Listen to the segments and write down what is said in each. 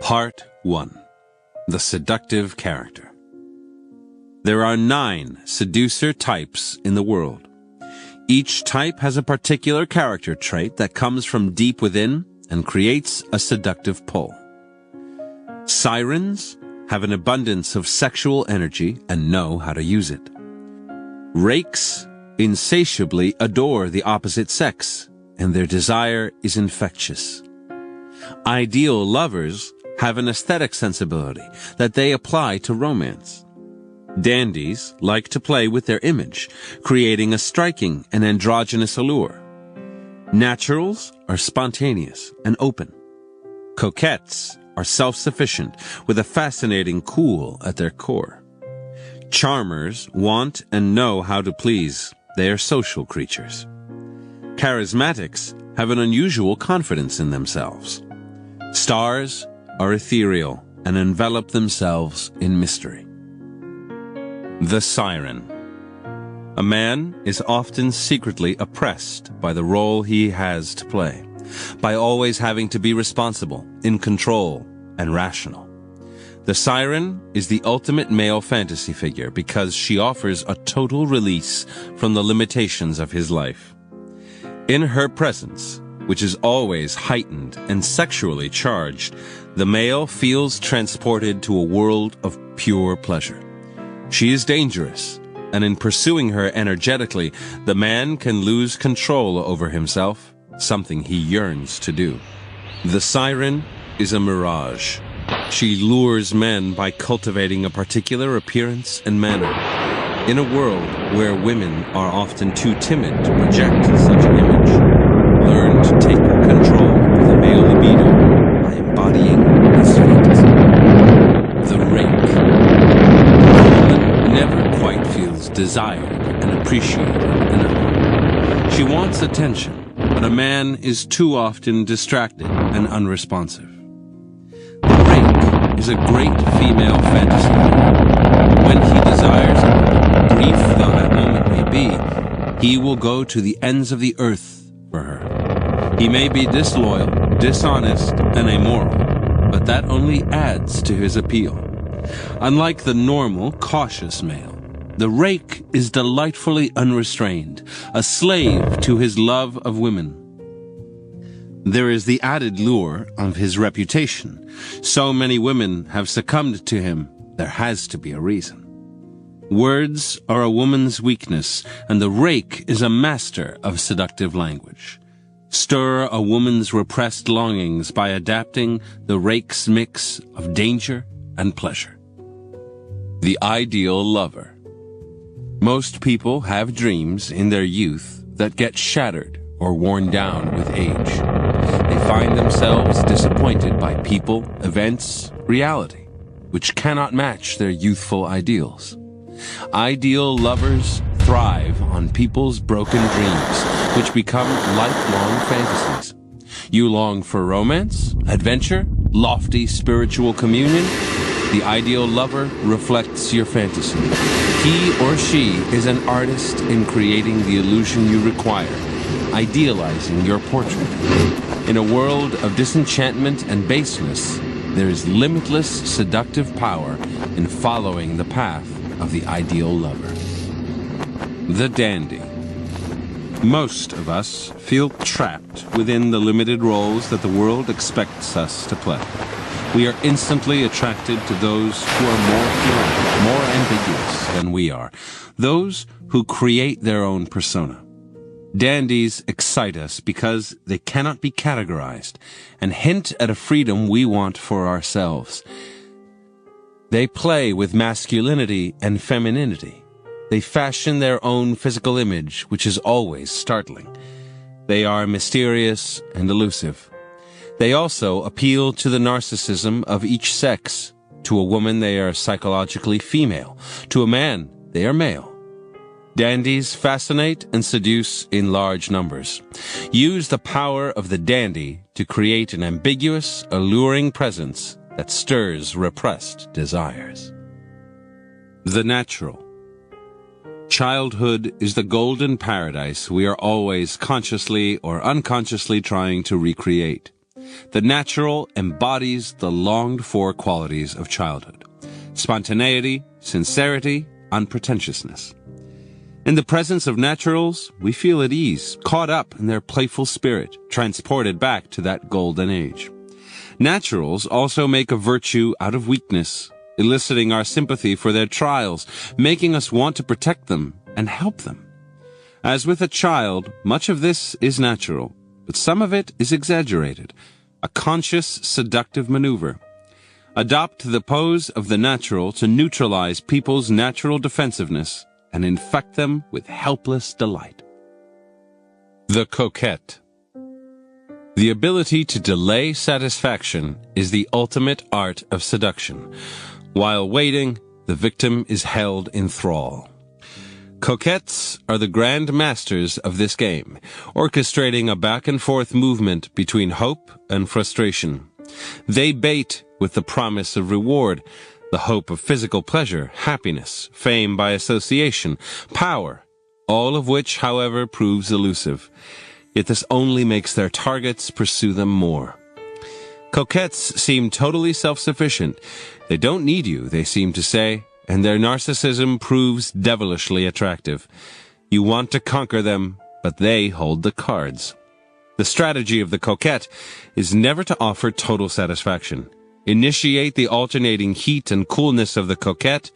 Part 1. The Seductive Character. There are 9 seducer types in the world. Each type has a particular character trait that comes from deep within and creates a seductive pull. Sirens have an abundance of sexual energy and know how to use it. Rakes insatiably adore the opposite sex, and their desire is infectious. Ideal lovers have an aesthetic sensibility that they apply to romance. Dandies like to play with their image, creating a striking and androgynous allure. Naturals are spontaneous and open. Coquettes are self-sufficient with a fascinating cool at their core. Charmers want and know how to please. They are social creatures. Charismatics have an unusual confidence in themselves. Stars are ethereal and envelop themselves in mystery. The Siren. A man is often secretly oppressed by the role he has to play, by always having to be responsible, in control, and rational. The Siren is the ultimate male fantasy figure because she offers a total release from the limitations of his life. In her presence, which is always heightened and sexually charged, the male feels transported to a world of pure pleasure. She is dangerous, and in pursuing her energetically, the man can lose control over himself, something he yearns to do. The Siren is a mirage. She lures men by cultivating a particular appearance and manner. In a world where women are often too timid to project such an image, learn to take control of the male libido by embodying his fantasy. The Rake. A woman never quite feels desired and appreciated enough. She wants attention, but a man is too often distracted and unresponsive. The Rake is a great female fantasy figure. When he desires a woman, brief though that moment may be, he will go to the ends of the earth for her. He may be disloyal, dishonest, and amoral, but that only adds to his appeal. Unlike the normal, cautious male, the Rake is delightfully unrestrained, a slave to his love of women. There is the added lure of his reputation. So many women have succumbed to him, there has to be a reason. Words are a woman's weakness, and the Rake is a master of seductive language. Stir a woman's repressed longings by adapting the Rake's mix of danger and pleasure. The ideal lover. Most people have dreams in their youth that get shattered or worn down with age. They find themselves disappointed by people, events, reality, which cannot match their youthful ideals. Ideal lovers thrive on people's broken dreams, which become lifelong fantasies. You long for romance, adventure, lofty spiritual communion? The ideal lover reflects your fantasy. He or she is an artist in creating the illusion you require, idealizing your portrait. In a world of disenchantment and baseness, there is limitless seductive power in following the path of the ideal lover. The Dandy. Most of us feel trapped within the limited roles that the world expects us to play. We are instantly attracted to those who are more pure, more ambiguous than we are, those who create their own persona. Dandies excite us because they cannot be categorized and hint at a freedom we want for ourselves. They play with masculinity and femininity. They fashion their own physical image, which is always startling. They are mysterious and elusive. They also appeal to the narcissism of each sex. To a woman, they are psychologically female. To a man, they are male. Dandies fascinate and seduce in large numbers. Use the power of the dandy to create an ambiguous, alluring presence that stirs repressed desires. The Natural. Childhood is the golden paradise we are always consciously or unconsciously trying to recreate. The natural embodies the longed-for qualities of childhood: spontaneity, sincerity, unpretentiousness. In the presence of naturals, we feel at ease, caught up in their playful spirit, transported back to that golden age. Naturals also make a virtue out of weakness, eliciting our sympathy for their trials, making us want to protect them and help them. As with a child, much of this is natural, but some of it is exaggerated, a conscious, seductive maneuver. Adopt the pose of the natural to neutralize people's natural defensiveness and infect them with helpless delight. The coquette. The ability to delay satisfaction is the ultimate art of seduction. While waiting, the victim is held in thrall. Coquettes are the grand masters of this game, orchestrating a back-and-forth movement between hope and frustration. They bait with the promise of reward, the hope of physical pleasure, happiness, fame by association, power, all of which, however, proves elusive. Yet this only makes their targets pursue them more. Coquettes seem totally self-sufficient. They don't need you, they seem to say, and their narcissism proves devilishly attractive. You want to conquer them, but they hold the cards. The strategy of the coquette is never to offer total satisfaction. Initiate the alternating heat and coolness of the coquette,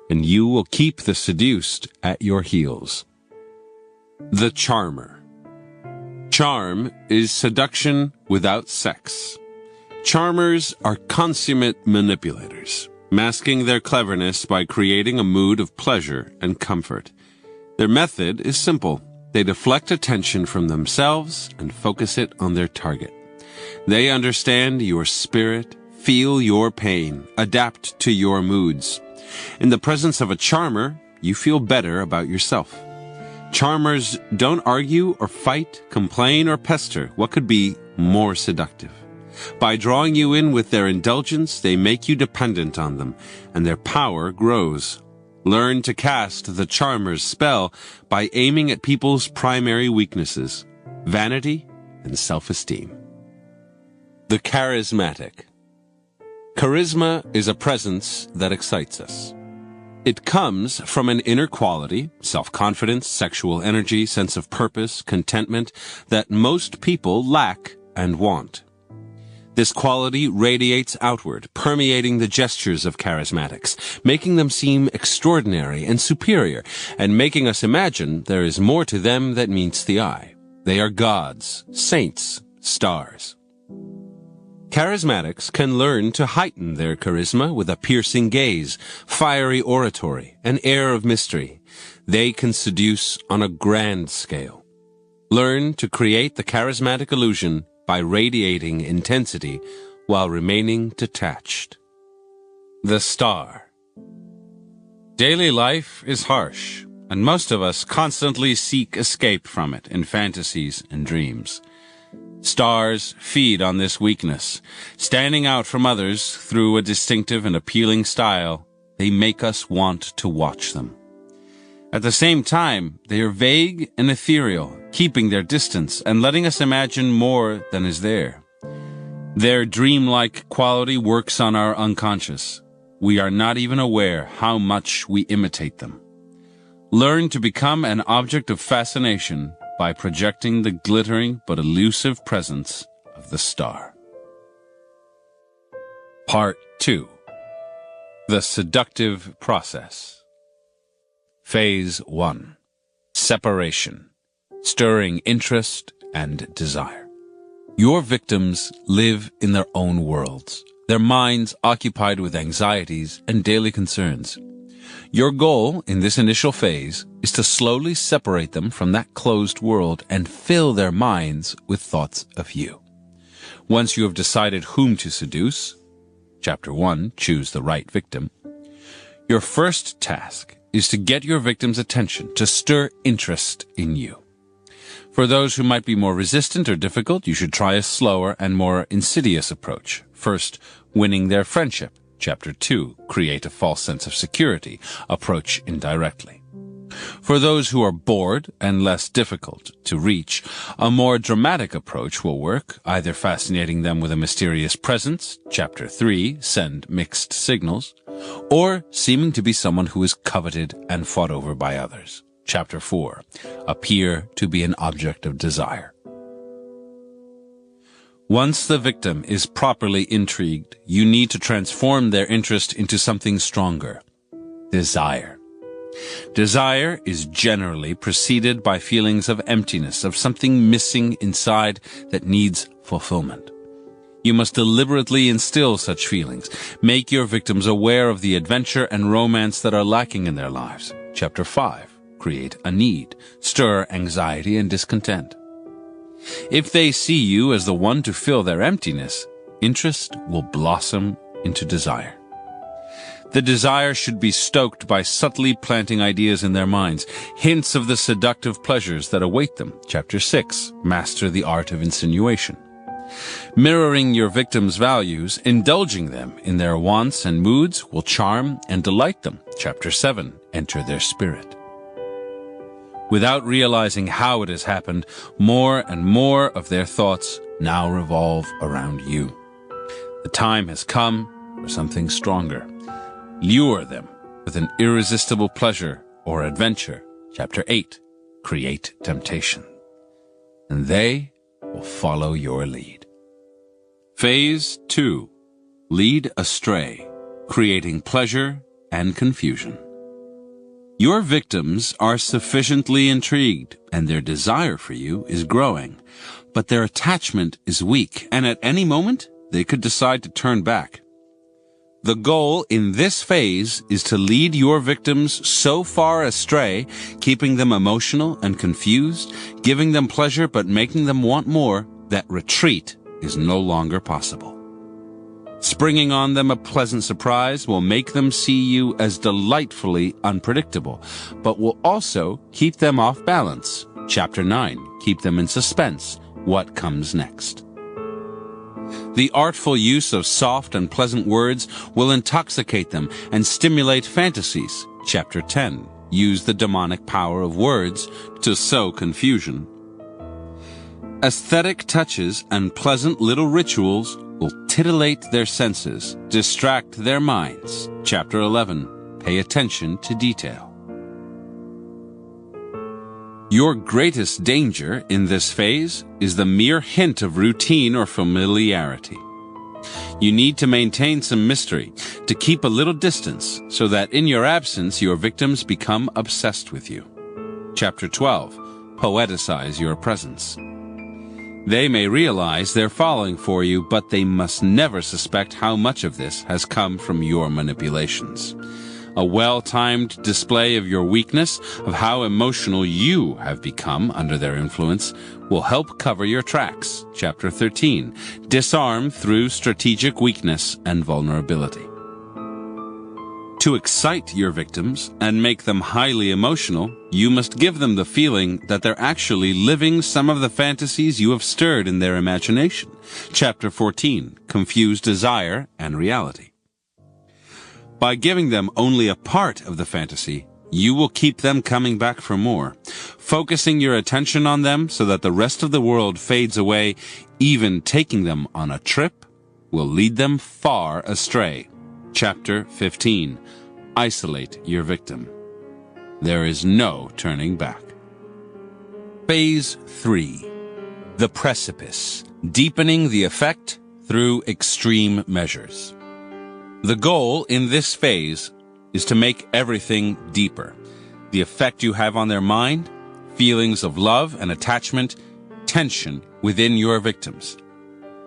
and you will keep the seduced at your heels. The charmer. Charm is seduction without sex. Charmers are consummate manipulators, masking their cleverness by creating a mood of pleasure and comfort. Their method is simple. They deflect attention from themselves and focus it on their target. They understand your spirit, feel your pain, adapt to your moods. In the presence of a charmer, you feel better about yourself. Charmers don't argue or fight, complain or pester. What could be more seductive? By drawing you in with their indulgence, they make you dependent on them, and their power grows. Learn to cast the charmer's spell by aiming at people's primary weaknesses: vanity and self-esteem. The charismatic. Charisma is a presence that excites us. It comes from an inner quality, self-confidence, sexual energy, sense of purpose, contentment, that most people lack and want. This quality radiates outward, permeating the gestures of charismatics, making them seem extraordinary and superior, and making us imagine there is more to them than meets the eye. They are gods, saints, stars. Charismatics can learn to heighten their charisma with a piercing gaze, fiery oratory, an air of mystery. They can seduce on a grand scale. Learn to create the charismatic illusion by radiating intensity while remaining detached. The star. Daily life is harsh, and most of us constantly seek escape from it in fantasies and dreams. Stars feed on this weakness. Standing out from others through a distinctive and appealing style, they make us want to watch them. At the same time, they are vague and ethereal, keeping their distance and letting us imagine more than is there. Their dreamlike quality works on our unconscious. We are not even aware how much we imitate them. Learn to become an object of fascination by projecting the glittering but elusive presence of the star. Part 2. The seductive process. Phase 1. Separation. Stirring interest and desire. Your victims live in their own worlds, their minds occupied with anxieties and daily concerns. Your goal in this initial phase is to slowly separate them from that closed world and fill their minds with thoughts of you. Once you have decided whom to seduce, Chapter 1, Choose the Right Victim, your first task is to get your victim's attention, to stir interest in you. For those who might be more resistant or difficult, you should try a slower and more insidious approach. First, winning their friendship. Chapter 2, Create a false sense of security. Approach indirectly. For those who are bored and less difficult to reach, a more dramatic approach will work, either fascinating them with a mysterious presence, Chapter 3, Send Mixed Signals, or seeming to be someone who is coveted and fought over by others, Chapter 4, Appear to be an object of desire. Once the victim is properly intrigued, you need to transform their interest into something stronger, desire. Desire is generally preceded by feelings of emptiness, of something missing inside that needs fulfillment. You must deliberately instill such feelings. Make your victims aware of the adventure and romance that are lacking in their lives. Chapter 5. Create a need. Stir anxiety and discontent. If they see you as the one to fill their emptiness, interest will blossom into desire. The desire should be stoked by subtly planting ideas in their minds, hints of the seductive pleasures that await them. Chapter 6. Master the art of insinuation. Mirroring your victims' values, indulging them in their wants and moods will charm and delight them. Chapter 7. Enter their spirit. Without realizing how it has happened, more and more of their thoughts now revolve around you. The time has come for something stronger. Lure them with an irresistible pleasure or adventure. Chapter 8. Create temptation. And they will follow your lead. Phase 2. Lead astray, creating pleasure and confusion. Your victims are sufficiently intrigued, and their desire for you is growing, but their attachment is weak, and at any moment, they could decide to turn back. The goal in this phase is to lead your victims so far astray, keeping them emotional and confused, giving them pleasure but making them want more, that retreat is no longer possible. Springing on them a pleasant surprise will make them see you as delightfully unpredictable, but will also keep them off balance. Chapter 9. Keep them in suspense. What comes next? The artful use of soft and pleasant words will intoxicate them and stimulate fantasies. Chapter 10. Use the demonic power of words to sow confusion. Aesthetic touches and pleasant little rituals will titillate their senses, distract their minds. Chapter 11. Pay attention to detail. Your greatest danger in this phase is the mere hint of routine or familiarity. You need to maintain some mystery, to keep a little distance, so that in your absence your victims become obsessed with you. Chapter 12. Poeticize your presence. They may realize they're falling for you, but they must never suspect how much of this has come from your manipulations. A well-timed display of your weakness, of how emotional you have become under their influence, will help cover your tracks. Chapter 13. Disarm through strategic weakness and vulnerability. To excite your victims and make them highly emotional, you must give them the feeling that they're actually living some of the fantasies you have stirred in their imagination. Chapter 14. Confuse desire and reality. By giving them only a part of the fantasy, you will keep them coming back for more. Focusing your attention on them so that the rest of the world fades away, even taking them on a trip, will lead them far astray. Chapter 15. Isolate your victim. There is no turning back. Phase 3. The precipice. Deepening the effect through extreme measures. The goal in this phase is to make everything deeper. The effect you have on their mind, feelings of love and attachment, tension within your victims.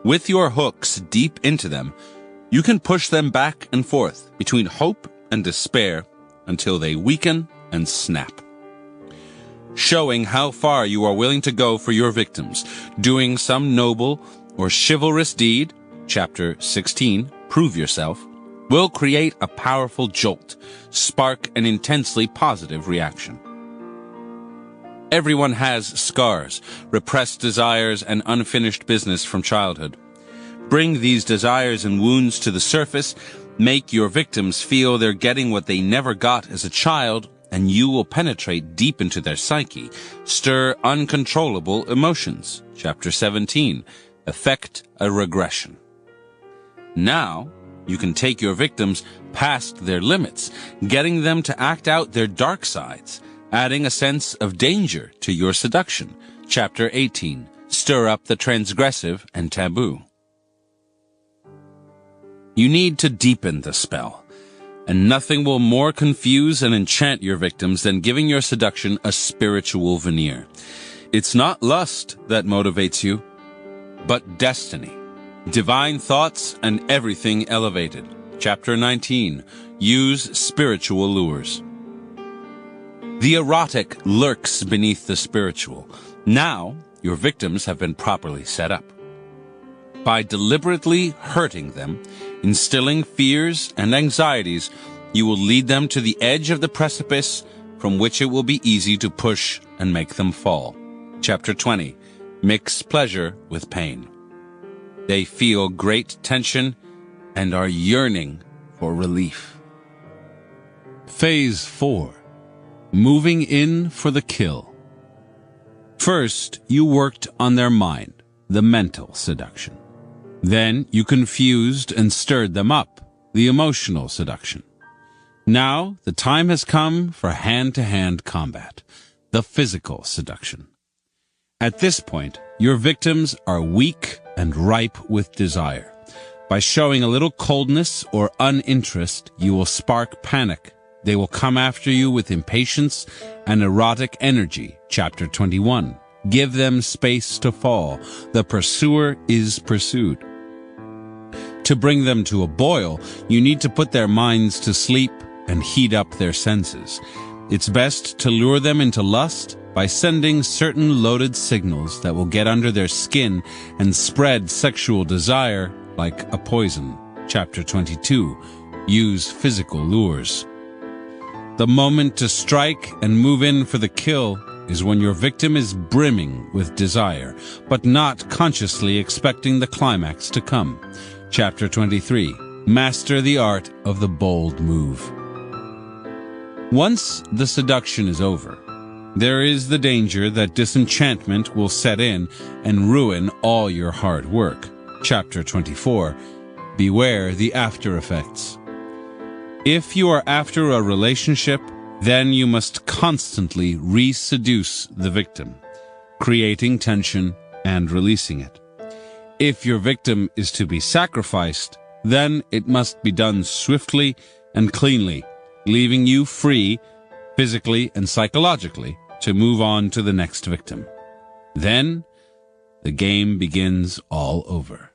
With your hooks deep into them, you can push them back and forth between hope and despair until they weaken and snap. Showing how far you are willing to go for your victims, doing some noble or chivalrous deed, Chapter 16, Prove Yourself, will create a powerful jolt, spark an intensely positive reaction. Everyone has scars, repressed desires, and unfinished business from childhood. Bring these desires and wounds to the surface, make your victims feel they're getting what they never got as a child, and you will penetrate deep into their psyche, stir uncontrollable emotions. Chapter 17. Effect a regression. Now, you can take your victims past their limits, getting them to act out their dark sides, adding a sense of danger to your seduction. Chapter 18. Stir up the transgressive and taboo. You need to deepen the spell, and nothing will more confuse and enchant your victims than giving your seduction a spiritual veneer. It's not lust that motivates you, but destiny, divine thoughts, and everything elevated. Chapter 19. Use spiritual lures. The erotic lurks beneath the spiritual. Now, your victims have been properly set up. By deliberately hurting them, instilling fears and anxieties, you will lead them to the edge of the precipice from which it will be easy to push and make them fall. Chapter 20. Mix pleasure with pain. They feel great tension and are yearning for relief. Phase 4. Moving in for the kill. First, you worked on their mind, the mental seduction. Then you confused and stirred them up, the emotional seduction. Now the time has come for hand-to-hand combat, the physical seduction. At this point, your victims are weak and ripe with desire. By showing a little coldness or uninterest, you will spark panic. They will come after you with impatience and erotic energy. Chapter 21. Give them space to fall. The pursuer is pursued. To bring them to a boil, you need to put their minds to sleep and heat up their senses. It's best to lure them into lust by sending certain loaded signals that will get under their skin and spread sexual desire like a poison. Chapter 22. Use physical lures. The moment to strike and move in for the kill is when your victim is brimming with desire, but not consciously expecting the climax to come. Chapter 23. Master the art of the bold move. Once the seduction is over, there is the danger that disenchantment will set in and ruin all your hard work. Chapter 24. Beware the after effects. If you are after a relationship, then you must constantly re-seduce the victim, creating tension and releasing it. If your victim is to be sacrificed, then it must be done swiftly and cleanly, leaving you free, physically and psychologically, to move on to the next victim. Then, the game begins all over.